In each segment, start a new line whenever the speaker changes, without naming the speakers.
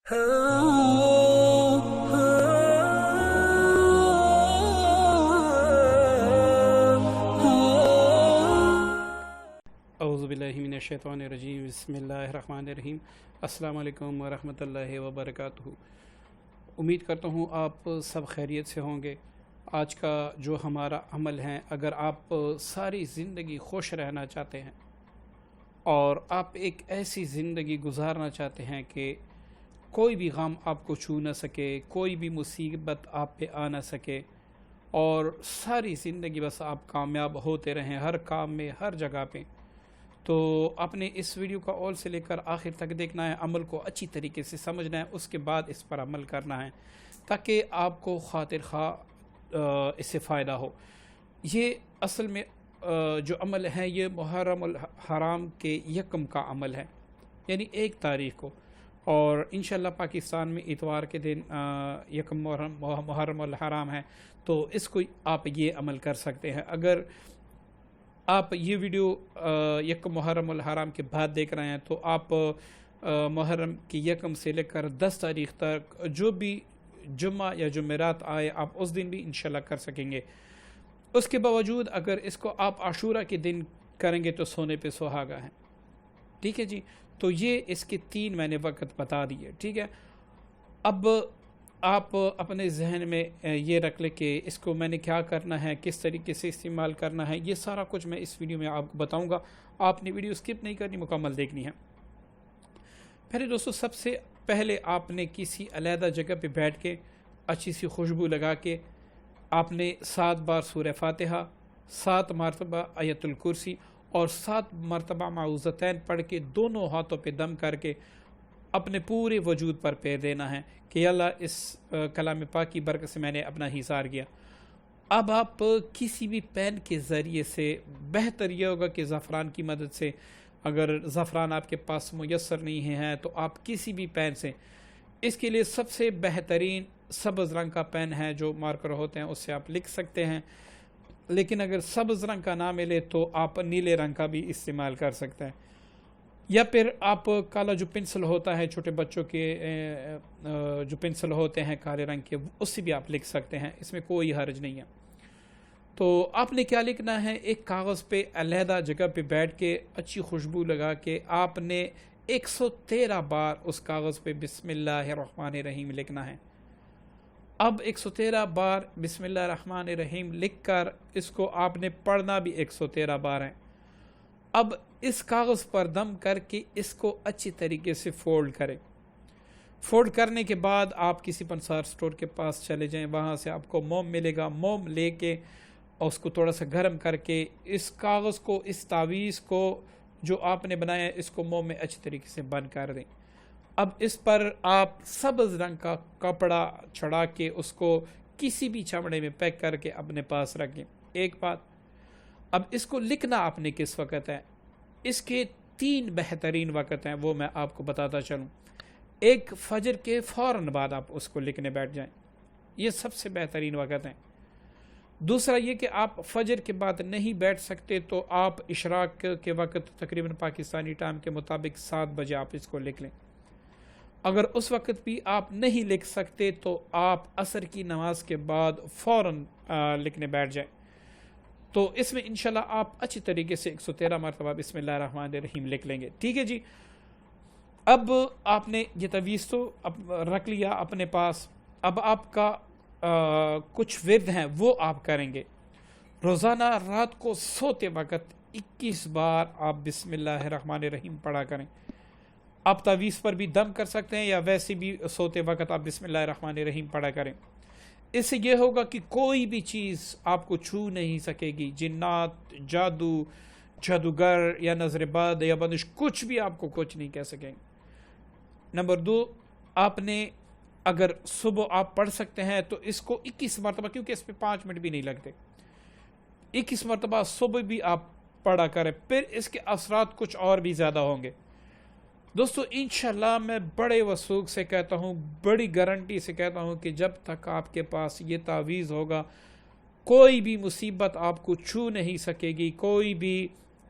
اعوذ باللہ من الشیطان الرجیم، بسم اللہ الرحمن الرحیم۔ السلام علیکم ورحمۃ اللہ وبرکاتہ۔ امید کرتا ہوں آپ سب خیریت سے ہوں گے۔ آج کا جو ہمارا عمل ہے، اگر آپ ساری زندگی خوش رہنا چاہتے ہیں اور آپ ایک ایسی زندگی گزارنا چاہتے ہیں کہ کوئی بھی غم آپ کو چھو نہ سکے، کوئی بھی مصیبت آپ پہ آ نہ سکے، اور ساری زندگی بس آپ کامیاب ہوتے رہیں ہر کام میں، ہر جگہ پہ، تو آپ نے اس ویڈیو کا اول سے لے کر آخر تک دیکھنا ہے، عمل کو اچھی طریقے سے سمجھنا ہے، اس کے بعد اس پر عمل کرنا ہے تاکہ آپ کو خاطر خواہ اس سے فائدہ ہو۔ یہ اصل میں جو عمل ہے یہ محرم الحرام کے یکم کا عمل ہے، یعنی 1 تاریخ کو، اور انشاءاللہ پاکستان میں اتوار کے دن یکم محرم الحرام ہے، تو اس کو آپ یہ عمل کر سکتے ہیں۔ اگر آپ یہ ویڈیو یکم محرم الحرام کے بعد دیکھ رہے ہیں تو آپ محرم کی یکم سے لے کر 10 تاریخ تک جو بھی جمعہ یا جمعرات آئے آپ اس دن بھی انشاءاللہ کر سکیں گے۔ اس کے باوجود اگر اس کو آپ عاشورہ کے دن کریں گے تو سونے پہ سہاگا ہے، ٹھیک ہے جی۔ تو یہ اس کے 3 میں نے وقت بتا دیے، ٹھیک ہے۔ اب آپ اپنے ذہن میں یہ رکھ لیں کہ اس کو میں نے کیا کرنا ہے، کس طریقے سے استعمال کرنا ہے، یہ سارا کچھ میں اس ویڈیو میں آپ کو بتاؤں گا۔ آپ نے ویڈیو سکپ نہیں کرنی، مکمل دیکھنی ہے۔ پہلے دوستو، سب سے پہلے آپ نے کسی علیحدہ جگہ پہ بیٹھ کے اچھی سی خوشبو لگا کے آپ نے 7 بار سورہ فاتحہ، 7 مرتبہ آیت الکرسی اور 7 مرتبہ معوذتین پڑھ کے دونوں ہاتھوں پہ دم کر کے اپنے پورے وجود پر پھیر دینا ہے کہ یا اللہ اس کلام پاک کی برکت سے میں نے اپنا حصار کیا۔ اب آپ کسی بھی پین کے ذریعے سے، بہتر یہ ہوگا کہ زعفران کی مدد سے، اگر زعفران آپ کے پاس میسر نہیں ہے تو آپ کسی بھی پین سے، اس کے لیے سب سے بہترین سبز رنگ کا پین ہے جو مارکر ہوتے ہیں، اس سے آپ لکھ سکتے ہیں، لیکن اگر سبز رنگ کا نہ ملے تو آپ نیلے رنگ کا بھی استعمال کر سکتے ہیں، یا پھر آپ کالا جو پنسل ہوتا ہے چھوٹے بچوں کے جو پنسل ہوتے ہیں کالے رنگ کے، اس سے بھی آپ لکھ سکتے ہیں، اس میں کوئی حرج نہیں ہے۔ تو آپ نے کیا لکھنا ہے، ایک کاغذ پہ علیحدہ جگہ پہ بیٹھ کے اچھی خوشبو لگا کے آپ نے 113 بار اس کاغذ پہ بسم اللہ الرحمن الرحیم لکھنا ہے۔ اب 113 بار بسم اللہ الرحمن الرحیم لکھ کر اس کو آپ نے پڑھنا بھی 113 بار ہے۔ اب اس کاغذ پر دم کر کے اس کو اچھی طریقے سے فولڈ کریں۔ فولڈ کرنے کے بعد آپ کسی پنسار سٹور کے پاس چلے جائیں، وہاں سے آپ کو موم ملے گا، موم لے کے اور اس کو تھوڑا سا گرم کر کے اس کاغذ کو، اس تعویذ کو جو آپ نے بنایا ہے، اس کو موم میں اچھی طریقے سے بند کر دیں۔ اب اس پر آپ سبز رنگ کا کپڑا چڑھا کے اس کو کسی بھی چمڑے میں پیک کر کے اپنے پاس رکھیں۔ ایک بات، اب اس کو لکھنا آپ نے کس وقت ہے، اس کے 3 بہترین وقت ہیں، وہ میں آپ کو بتاتا چلوں۔ ایک، فجر کے فوراً بعد آپ اس کو لکھنے بیٹھ جائیں، یہ سب سے بہترین وقت ہیں۔ دوسرا یہ کہ آپ فجر کے بعد نہیں بیٹھ سکتے تو آپ اشراق کے وقت تقریباً پاکستانی ٹائم کے مطابق 7 بجے آپ اس کو لکھ لیں۔ اگر اس وقت بھی آپ نہیں لکھ سکتے تو آپ عصر کی نماز کے بعد فوراً لکھنے بیٹھ جائیں، تو اس میں انشاءاللہ آپ اچھی طریقے سے 113 مرتبہ بسم اللہ الرحمن الرحیم لکھ لیں گے، ٹھیک ہے جی۔ اب آپ نے یہ تعویذ تو رکھ لیا اپنے پاس، اب آپ کا کچھ ورد ہیں وہ آپ کریں گے۔ روزانہ رات کو سوتے وقت 21 بار آپ بسم اللہ الرحمن الرحیم پڑھا کریں۔ آپ تعویذ پر بھی دم کر سکتے ہیں یا ویسے بھی سوتے وقت آپ بسم اللہ الرحمن الرحیم پڑھا کریں۔ اس سے یہ ہوگا کہ کوئی بھی چیز آپ کو چھو نہیں سکے گی، جنات، جادو، جادوگر یا نظر بد یا بندش، کچھ بھی آپ کو کچھ نہیں کہہ سکیں گے۔ نمبر 2، آپ نے اگر صبح آپ پڑھ سکتے ہیں تو اس کو 21 مرتبہ، کیونکہ اس پہ 5 منٹ بھی نہیں لگتے، 21 مرتبہ صبح بھی آپ پڑھا کریں، پھر اس کے اثرات کچھ اور بھی زیادہ ہوں گے۔ دوستو انشاءاللہ میں بڑے وثوق سے کہتا ہوں، بڑی گارنٹی سے کہتا ہوں کہ جب تک آپ کے پاس یہ تعویذ ہوگا کوئی بھی مصیبت آپ کو چھو نہیں سکے گی، کوئی بھی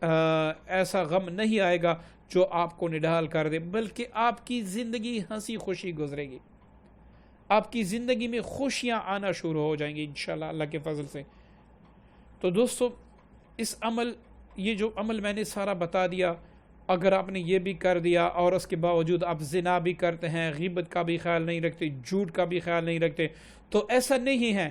ایسا غم نہیں آئے گا جو آپ کو نڈال کر دے، بلکہ آپ کی زندگی ہنسی خوشی گزرے گی، آپ کی زندگی میں خوشیاں آنا شروع ہو جائیں گی انشاءاللہ اللہ کے فضل سے۔ تو دوستو یہ جو عمل میں نے سارا بتا دیا، اگر آپ نے یہ بھی کر دیا اور اس کے باوجود آپ زنا بھی کرتے ہیں، غیبت کا بھی خیال نہیں رکھتے، جھوٹ کا بھی خیال نہیں رکھتے، تو ایسا نہیں ہے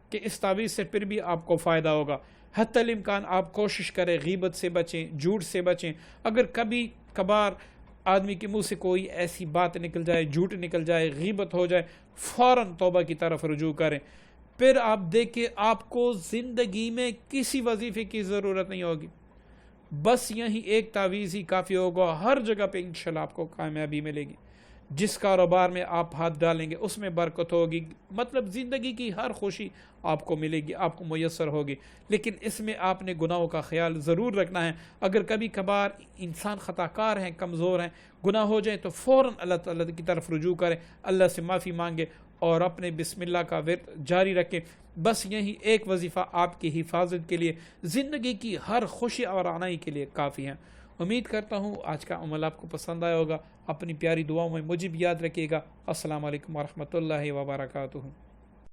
کہ اس تعویذ سے پھر بھی آپ کو فائدہ ہوگا۔ حتی الامکان آپ کوشش کریں غیبت سے بچیں، جھوٹ سے بچیں۔ اگر کبھی کبھار آدمی کے منہ سے کوئی ایسی بات نکل جائے، جھوٹ نکل جائے، غیبت ہو جائے، فوراً توبہ کی طرف رجوع کریں۔ پھر آپ دیکھیں آپ کو زندگی میں کسی وظیفے کی ضرورت نہیں ہوگی، بس یہی ایک تعویذ ہی کافی ہوگا، ہر جگہ پہ انشاءاللہ آپ کو کامیابی ملے گی۔ جس کاروبار میں آپ ہاتھ ڈالیں گے اس میں برکت ہوگی، مطلب زندگی کی ہر خوشی آپ کو ملے گی، آپ کو میسر ہوگی۔ لیکن اس میں آپ نے گناہوں کا خیال ضرور رکھنا ہے۔ اگر کبھی کبھار انسان خطا کار ہیں، کمزور ہیں، گناہ ہو جائیں تو فوراً اللہ تعالیٰ کی طرف رجوع کریں، اللہ سے معافی مانگے اور اپنے بسم اللہ کا ورد جاری رکھیں۔ بس یہی ایک وظیفہ آپ کی حفاظت کے لیے، زندگی کی ہر خوشی اور عنائی کے لیے کافی ہیں۔ امید کرتا ہوں آج کا عمل آپ کو پسند آیا ہوگا۔ اپنی پیاری دعاؤں میں مجھے بھی یاد رکھیے گا۔ السلام علیکم ورحمۃ اللہ وبرکاتہ۔